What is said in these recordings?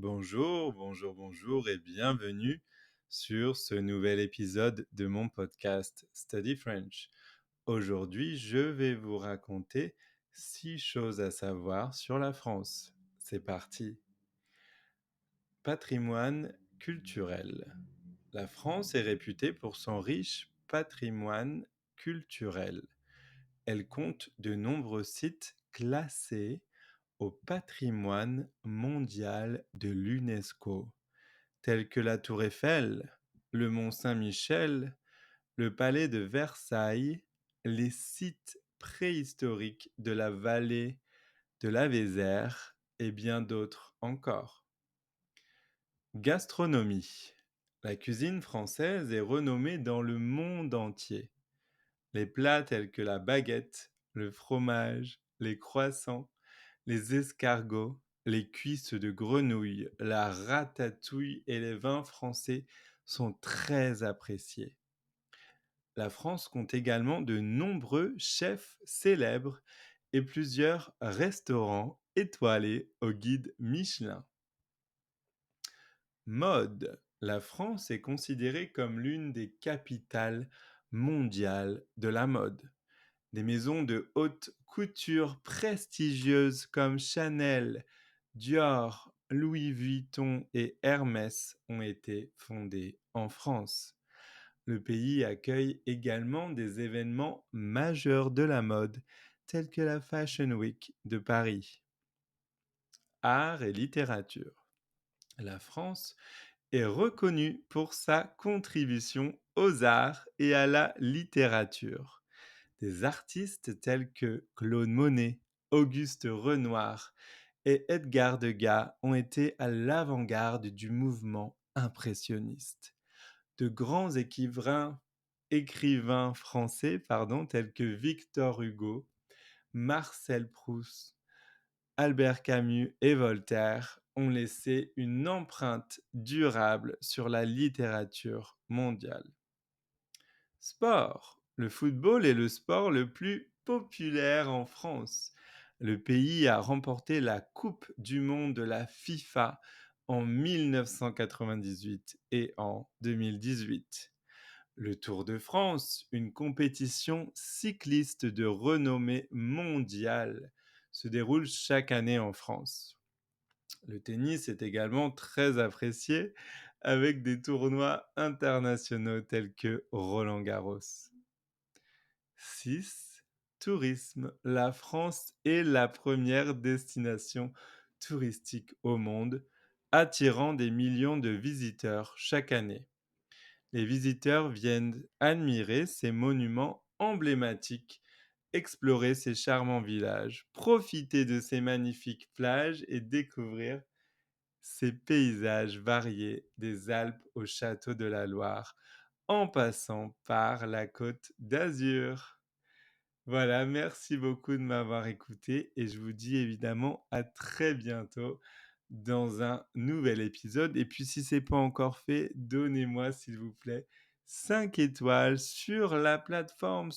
Bonjour, bonjour, bonjour et bienvenue sur ce nouvel épisode de mon podcast Study French. Aujourd'hui, je vais vous raconter 6 choses à savoir sur la France. C'est parti. Patrimoine culturel. La France est réputée pour son riche patrimoine culturel. Elle compte de nombreux sites classés au patrimoine mondial de l'UNESCO, tels que la Tour Eiffel, le Mont Saint-Michel, le Palais de Versailles, les sites préhistoriques de la vallée de la Vézère et bien d'autres encore. Gastronomie. La cuisine française est renommée dans le monde entier. Les plats tels que la baguette, le fromage, les croissants, les escargots, les cuisses de grenouille, la ratatouille et les vins français sont très appréciés. La France compte également de nombreux chefs célèbres et plusieurs restaurants étoilés au guide Michelin. Mode. La France est considérée comme l'une des capitales mondiales de la mode. Des maisons de haute couture prestigieuses comme Chanel, Dior, Louis Vuitton et Hermès ont été fondées en France. Le pays accueille également des événements majeurs de la mode, tels que la Fashion Week de Paris. Art et littérature. La France est reconnue pour sa contribution aux arts et à la littérature. Des artistes tels que Claude Monet, Auguste Renoir et Edgar Degas ont été à l'avant-garde du mouvement impressionniste. De grands écrivains français tels que Victor Hugo, Marcel Proust, Albert Camus et Voltaire ont laissé une empreinte durable sur la littérature mondiale. Sport. Le football est le sport le plus populaire en France. Le pays a remporté la Coupe du monde de la FIFA en 1998 et en 2018. Le Tour de France, une compétition cycliste de renommée mondiale, se déroule chaque année en France. Le tennis est également très apprécié avec des tournois internationaux tels que Roland-Garros. 6. Tourisme. La France est la première destination touristique au monde, attirant des millions de visiteurs chaque année. Les visiteurs viennent admirer ces monuments emblématiques, explorer ces charmants villages, profiter de ces magnifiques plages et découvrir ces paysages variés des Alpes au château de la Loire, en passant par la Côte d'Azur. Voilà, merci beaucoup de m'avoir écouté et je vous dis évidemment à très bientôt dans un nouvel épisode. Et puis si c'est pas encore fait, donnez-moi s'il vous plaît 5 étoiles sur la plateforme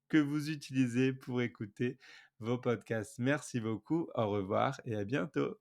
que vous utilisez pour écouter vos podcasts. Merci beaucoup, au revoir et à bientôt.